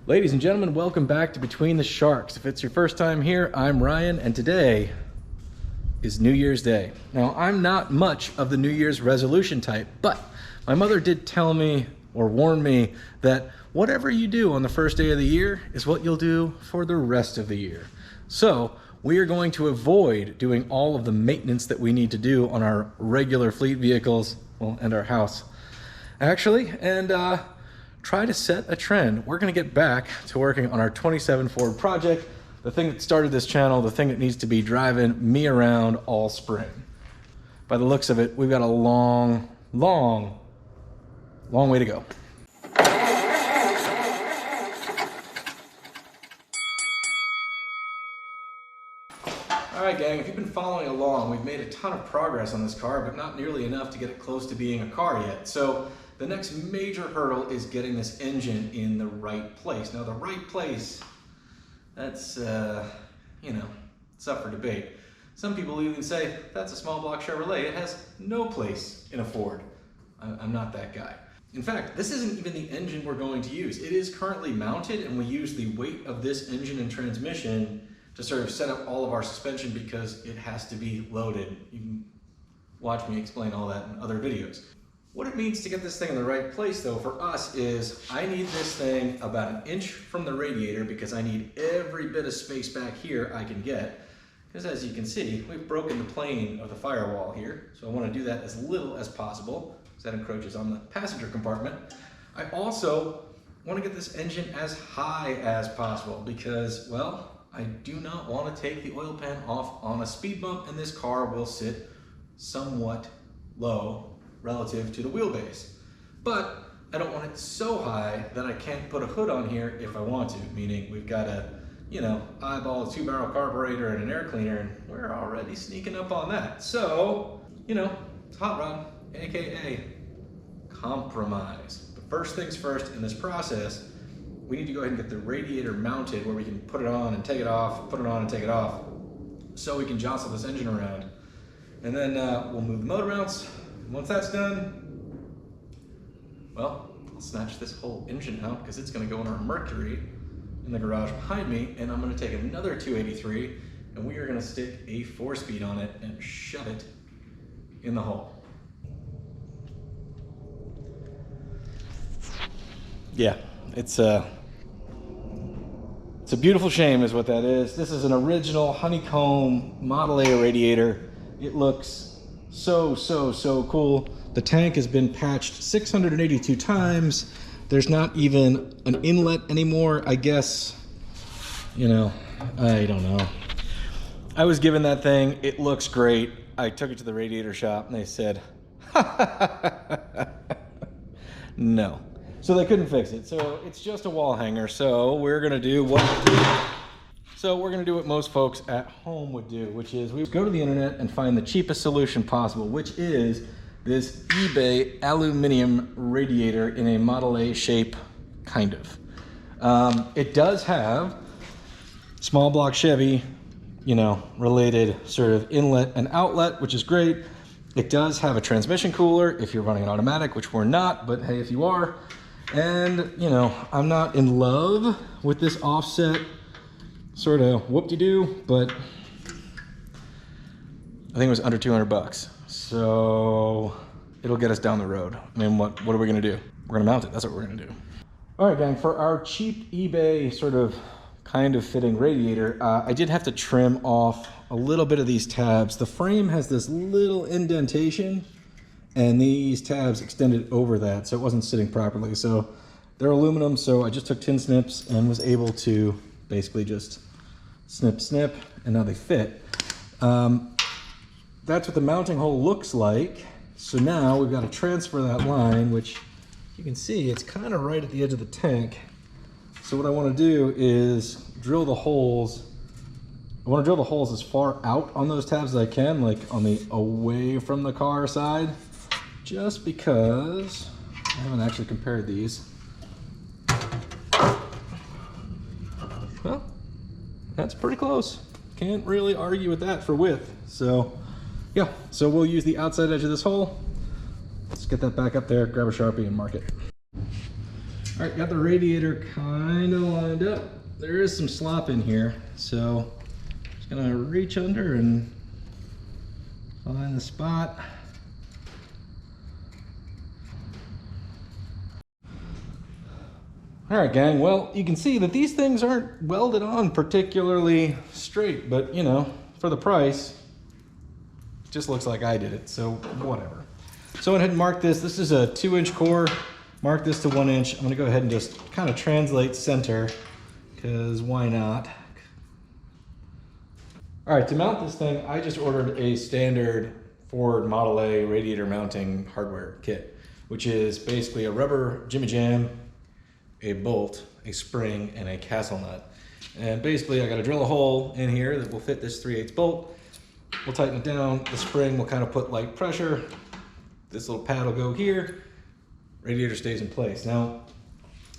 Ladies and gentlemen, welcome back to Between the Sharks. If it's your first time here, I'm Ryan, and today is New Year's Day. Now, I'm not much of the New Year's resolution type, but my mother did tell me or warn me that whatever you do on the first day of the year is what you'll do for the rest of the year. So we are going to avoid doing all of the maintenance that we need to do on our regular fleet vehicles, well, and our house, actually, and try to set a trend. We're gonna get back to working on our 27 Ford project, the thing that started this channel, the thing that needs to be driving me around all spring. By the looks of it, we've got a long way to go. All right, gang, if you've been following along, we've made a ton of progress on this car, but not nearly enough to get it close to being a car yet. So the next major hurdle is getting this engine in the right place. Now, the right place, that's, it's up for debate. Some people even say, that's a small block Chevrolet. It has no place in a Ford. I'm not that guy. In fact, this isn't even the engine we're going to use. It is currently mounted, and we use the weight of this engine and transmission to sort of set up all of our suspension because it has to be loaded. You can watch me explain all that in other videos. What it means to get this thing in the right place, though, for us is I need this thing about an inch from the radiator because I need every bit of space back here I can get. Because as you can see, we've broken the plane of the firewall here. So I want to do that as little as possible because that encroaches on the passenger compartment. I also want to get this engine as high as possible because, well, I do not want to take the oil pan off on a speed bump, and this car will sit somewhat low relative to the wheelbase. But I don't want it so high that I can't put a hood on here if I want to, meaning we've got to, eyeball a 2-barrel carburetor and an air cleaner, and we're already sneaking up on that. So, it's hot rod, AKA compromise. But first things first, in this process, we need to go ahead and get the radiator mounted where we can put it on and take it off, put it on and take it off, so we can jostle this engine around. And then we'll move the motor mounts. Once that's done, well, I'll snatch this whole engine out because it's going to go in our Mercury in the garage behind me, and I'm going to take another 283 and we are going to stick a 4-speed on it and shove it in the hole. Yeah, it's a beautiful shame is what that is. This is an original honeycomb Model A radiator. It looks so cool. The tank has been patched 682 times. There's not even an inlet anymore, I guess. I don't know. I was given that thing. It looks great. I took it to the radiator shop and they said, no. So they couldn't fix it. So it's just a wall hanger. So we're gonna do what most folks at home would do, which is we go to the internet and find the cheapest solution possible, which is this eBay aluminum radiator in a Model A shape, kind of. It does have small block Chevy, related sort of inlet and outlet, which is great. It does have a transmission cooler if you're running an automatic, which we're not, but hey, if you are. And, I'm not in love with this offset sort of whoop-de-doo, but I think it was under 200 bucks. So it'll get us down the road. I mean, what are we gonna do? We're gonna mount it, that's what we're gonna do. All right, gang, for our cheap eBay sort of kind of fitting radiator, I did have to trim off a little bit of these tabs. The frame has this little indentation and these tabs extended over that, so it wasn't sitting properly. So they're aluminum, so I just took tin snips and was able to basically just snip, and now they fit. That's what the mounting hole looks like. So now we've got to transfer that line, which you can see it's kind of right at the edge of the tank. So what I want to do is drill the holes. I want to drill the holes as far out on those tabs as I can, like on the away from the car side, just because I haven't actually compared these. Well, that's pretty close. Can't really argue with that for width. So yeah, so we'll use the outside edge of this hole. Let's get that back up there, grab a Sharpie and mark it. All All right, got the radiator kind of lined up. There is some slop in here, so just gonna reach under and find the spot. All right, gang, well, you can see that these things aren't welded on particularly straight, but you know, for the price, it just looks like I did it, so whatever. So I went ahead and marked this. This is a 2-inch core. Mark this to 1 inch. I'm gonna go ahead and just kind of translate center, because why not? All right, to mount this thing, I just ordered a standard Ford Model A radiator mounting hardware kit, which is basically a rubber jimmy jam, a bolt, a spring, and a castle nut. And basically I gotta drill a hole in here that will fit this 3/8 bolt. We'll tighten it down. The spring will kind of put light pressure. This little pad will go here. Radiator stays in place. Now,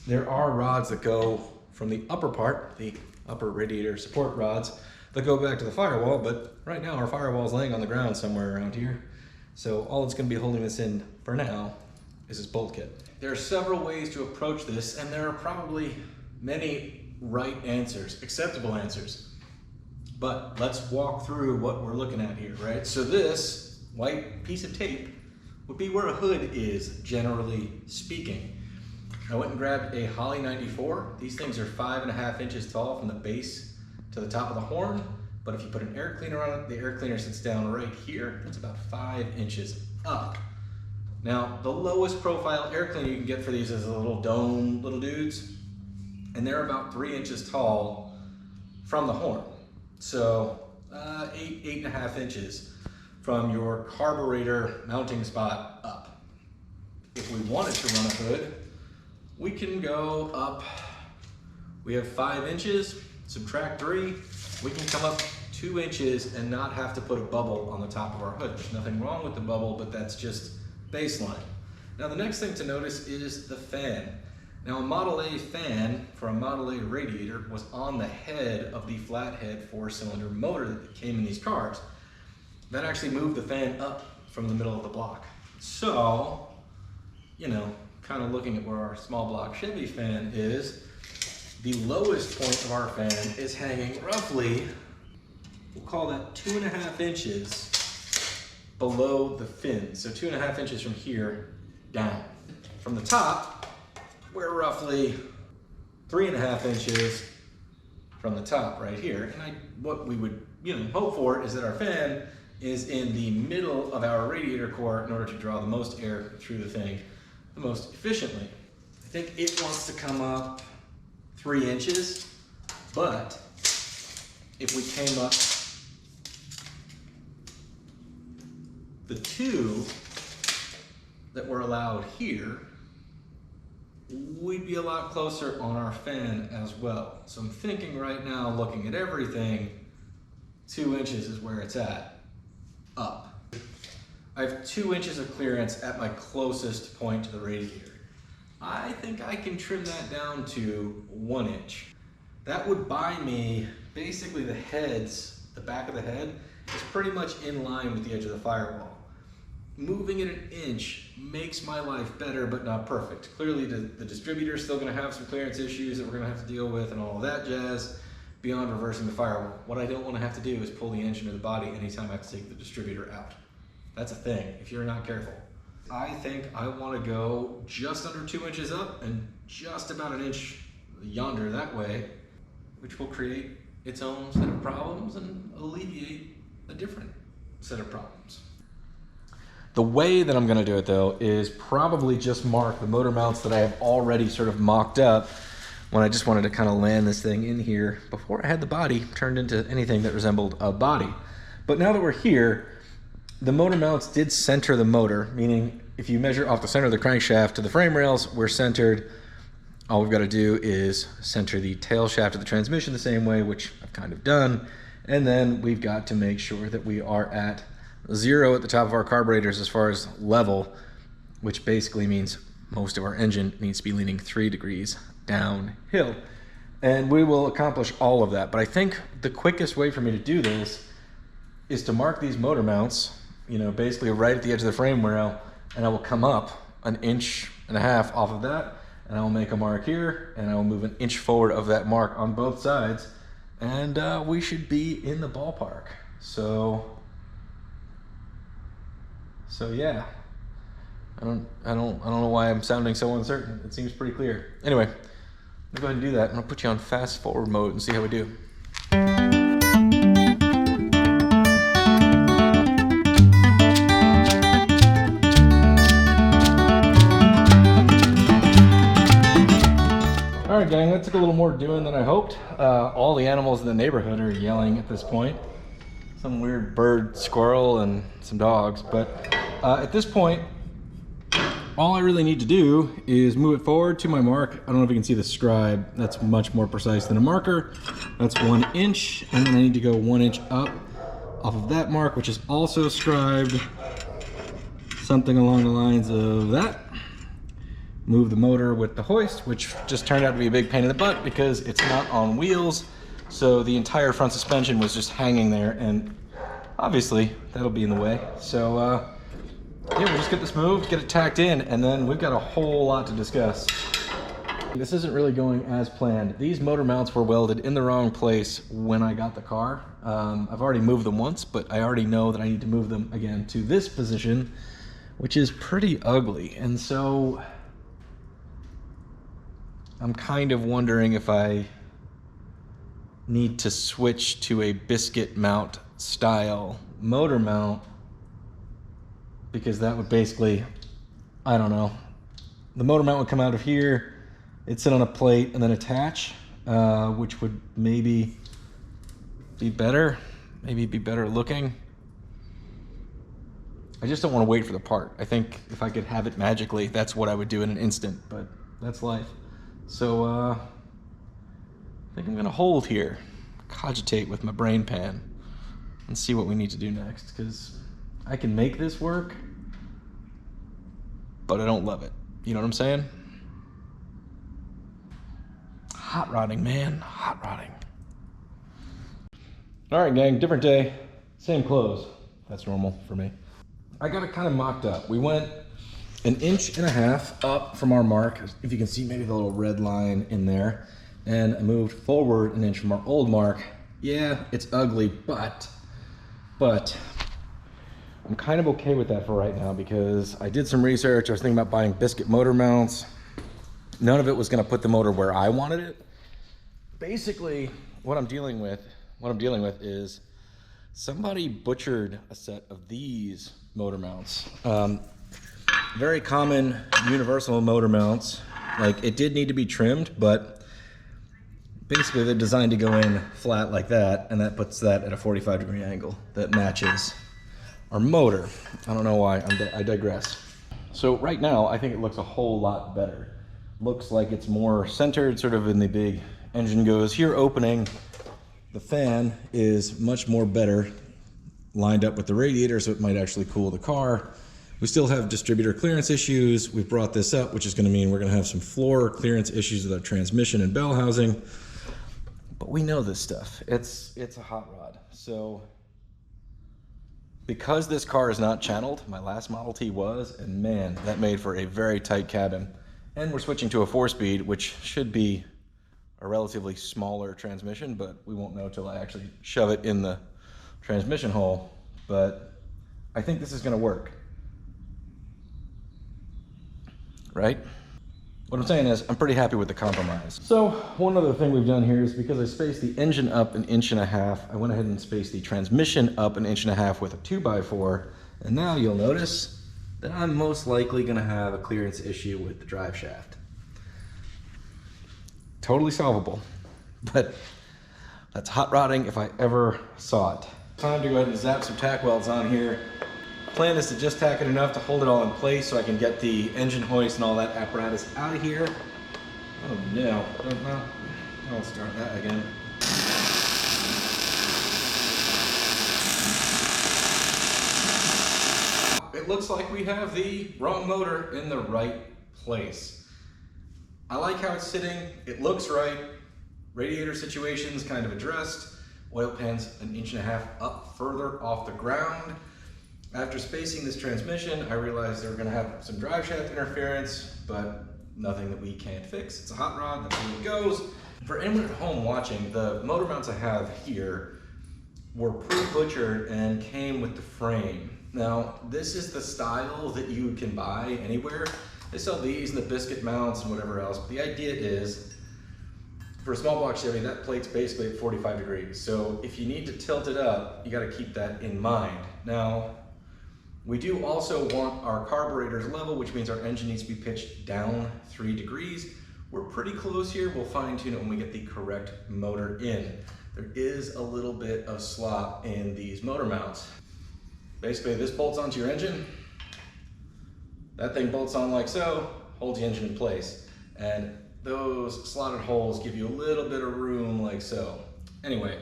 there are rods that go from the upper part, the upper radiator support rods, that go back to the firewall, but right now our firewall is laying on the ground somewhere around here. So all that's gonna be holding this in for now is this bolt kit. There are several ways to approach this, and there are probably many right answers, acceptable answers. But let's walk through what we're looking at here, right? So this white piece of tape would be where a hood is, generally speaking. I went and grabbed a Holley 94. These things are 5.5 inches tall from the base to the top of the horn, but if you put an air cleaner on it, the air cleaner sits down right here. It's about 5 inches up. Now, the lowest profile air cleaner you can get for these is the little dome little dudes, and they're about 3 inches tall from the horn. So 8.5 inches from your carburetor mounting spot up. If we wanted to run a hood, we can go up. We have 5 inches, subtract 3, we can come up 2 inches and not have to put a bubble on the top of our hood. There's nothing wrong with the bubble, but that's just baseline. Now the next thing to notice is the fan. Now a Model A fan for a Model A radiator was on the head of the flathead 4-cylinder motor that came in these cars. That actually moved the fan up from the middle of the block. So, you know, kind of looking at where our small block Chevy fan is, the lowest point of our fan is hanging roughly, we'll call that 2.5 inches below the fin. So 2.5 inches from here down. From the top, we're roughly 3.5 inches from the top right here. And what we would hope for is that our fan is in the middle of our radiator core in order to draw the most air through the thing the most efficiently. I think it wants to come up 3 inches, but if we came up the 2 that were allowed here, we'd be a lot closer on our fan as well. So I'm thinking right now, looking at everything, 2 inches is where it's at, up. I have 2 inches of clearance at my closest point to the radiator. I think I can trim that down to 1 inch. That would buy me, basically the back of the head is pretty much in line with the edge of the firewall. Moving it 1 inch makes my life better, but not perfect. Clearly the distributor is still gonna have some clearance issues that we're gonna have to deal with and all of that jazz beyond reversing the firewall. What I don't wanna have to do is pull the engine or the body anytime I have to take the distributor out. That's a thing, if you're not careful. I think I wanna go just under 2 inches up and just about 1 inch yonder that way, which will create its own set of problems and alleviate a different set of problems. The way that I'm gonna do it though is probably just mark the motor mounts that I have already sort of mocked up when I just wanted to kind of land this thing in here before I had the body turned into anything that resembled a body. But now that we're here, the motor mounts did center the motor, meaning if you measure off the center of the crankshaft to the frame rails, we're centered. All we've got to do is center the tail shaft of the transmission the same way, which I've kind of done. And then we've got to make sure that we are at 0 at the top of our carburetors as far as level, which basically means most of our engine needs to be leaning 3 degrees downhill. And we will accomplish all of that. But I think the quickest way for me to do this is to mark these motor mounts, basically right at the edge of the frame rail, and I will come up 1.5 inches off of that and I will make a mark here, and I will move an inch forward of that mark on both sides, and we should be in the ballpark. So yeah, I don't know why I'm sounding so uncertain. It seems pretty clear. Anyway, let me go ahead and do that. I'm gonna put you on fast forward mode and see how we do. All right, gang, that took a little more doing than I hoped. All the animals in the neighborhood are yelling at this point. Some weird bird, squirrel, and some dogs. But at this point, all I really need to do is move it forward to my mark. I don't know if you can see the scribe. That's much more precise than a marker. That's 1 inch, and then I need to go 1 inch up off of that mark, which is also scribed. Something along the lines of that. Move the motor with the hoist, which just turned out to be a big pain in the butt because it's not on wheels. So the entire front suspension was just hanging there, and obviously that'll be in the way. So yeah, we'll just get this moved, get it tacked in, and then we've got a whole lot to discuss. This isn't really going as planned. These motor mounts were welded in the wrong place when I got the car. I've already moved them once, but I already know that I need to move them again to this position, which is pretty ugly. And so I'm kind of wondering if I need to switch to a biscuit mount style motor mount, because that would basically, I don't know, the motor mount would come out of here, it'd sit on a plate and then attach, which would maybe be better, looking. I just don't want to wait for the part. I think if I could have it magically, that's what I would do in an instant, but that's life. So I think I'm gonna hold here, cogitate with my brain pan, and see what we need to do next, because I can make this work, but I don't love it. You know what I'm saying? Hot rodding, man, hot rodding. All right, gang, different day, same clothes. That's normal for me. I got it kind of mocked up. We went 1.5 inches up from our mark, if you can see maybe the little red line in there, and I moved forward 1 inch from our old mark. Yeah, it's ugly, but I'm kind of okay with that for right now, because I did some research. I was thinking about buying biscuit motor mounts. None of it was gonna put the motor where I wanted it. Basically, what I'm dealing with is somebody butchered a set of these motor mounts. Very common universal motor mounts. Like, it did need to be trimmed, but basically they're designed to go in flat like that, and that puts that at a 45-degree angle that matches our motor. I don't know why, I digress. So right now, I think it looks a whole lot better. Looks like it's more centered, sort of in the big engine goes here opening. The fan is much more better lined up with the radiator, so it might actually cool the car. We still have distributor clearance issues. We've brought this up, which is going to mean we're going to have some floor clearance issues with our transmission and bell housing. But we know this stuff. It's a hot rod. So because this car is not channeled, my last Model T was, and man, that made for a very tight cabin. And we're switching to a 4-speed, which should be a relatively smaller transmission, but we won't know till I actually shove it in the transmission hole. But I think this is going to work. Right? What I'm saying is, I'm pretty happy with the compromise. So, one other thing we've done here is, because I spaced the engine up 1.5 inches, I went ahead and spaced the transmission up 1.5 inches with a 2x4, and now you'll notice that I'm most likely gonna have a clearance issue with the drive shaft. Totally solvable, but that's hot rodding if I ever saw it. Time to go ahead and zap some tack welds on here. Plan is to just tack it enough to hold it all in place so I can get the engine hoist and all that apparatus out of here. Oh no, I'll start that again. It looks like we have the wrong motor in the right place. I like how it's sitting, it looks right. Radiator situation's kind of addressed. Oil pan's 1.5 inches up further off the ground. After spacing this transmission, I realized they were gonna have some drive shaft interference, but nothing that we can't fix. It's a hot rod, that's where it goes. For anyone at home watching, the motor mounts I have here were pre-butchered and came with the frame. Now, this is the style that you can buy anywhere. They sell these and the biscuit mounts and whatever else. But the idea is, for a small block Chevy, that plate's basically at 45 degrees. So if you need to tilt it up, you gotta keep that in mind. Now, we do also want our carburetors level, which means our engine needs to be pitched down 3 degrees. We're pretty close here. We'll fine tune it when we get the correct motor in. There is a little bit of slop in these motor mounts. Basically, this bolts onto your engine. That thing bolts on like so, holds the engine in place. And those slotted holes give you a little bit of room like so. Anyway,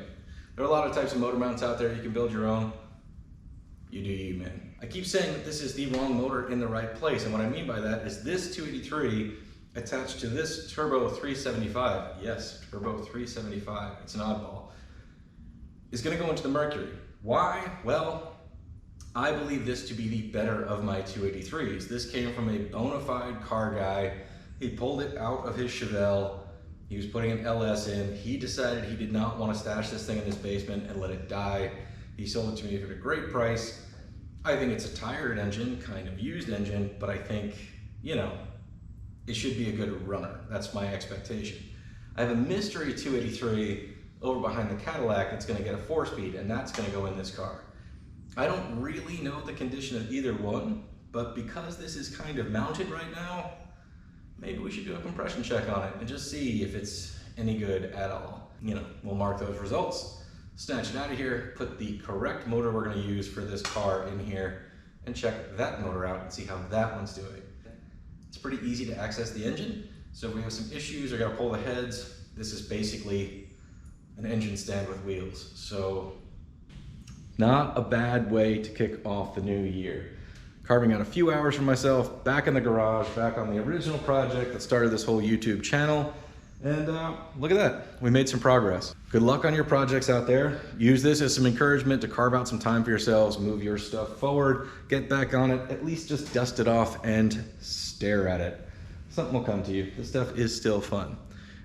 there are a lot of types of motor mounts out there. You can build your own. You do you, man. I keep saying that this is the wrong motor in the right place. And what I mean by that is this 283 attached to this turbo 375, yes, turbo 375, it's an oddball, is gonna go into the Mercury. Why? Well, I believe this to be the better of my 283s. This came from a bona fide car guy. He pulled it out of his Chevelle. He was putting an LS in. He decided he did not want to stash this thing in his basement and let it die. He sold it to me for a great price. I think it's a tired engine, kind of used engine, but I think, you know, it should be a good runner. That's my expectation. I have a mystery 283 over behind the Cadillac that's gonna get a 4-speed, and that's gonna go in this car. I don't really know the condition of either one, but because this is kind of mounted right now, maybe we should do a compression check on it and just see if it's any good at all. You know, we'll mark those results, snatch it out of here, put the correct motor we're gonna use for this car in here, and check that motor out and see how that one's doing. It's pretty easy to access the engine, so if we have some issues or gotta pull the heads, this is basically an engine stand with wheels. So, not a bad way to kick off the new year. Carving out a few hours for myself, back in the garage, back on the original project that started this whole YouTube channel. And look at that, we made some progress. Good luck on your projects out there. Use this as some encouragement to carve out some time for yourselves, move your stuff forward, get back on it, at least just dust it off and stare at it. Something will come to you. This stuff is still fun.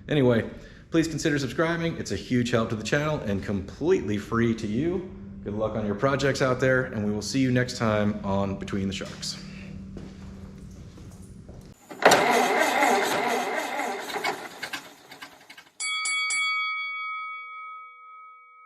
Anyway, please consider subscribing. It's a huge help to the channel and completely free to you. Good luck on your projects out there, and we will see you next time on Between the Sharks.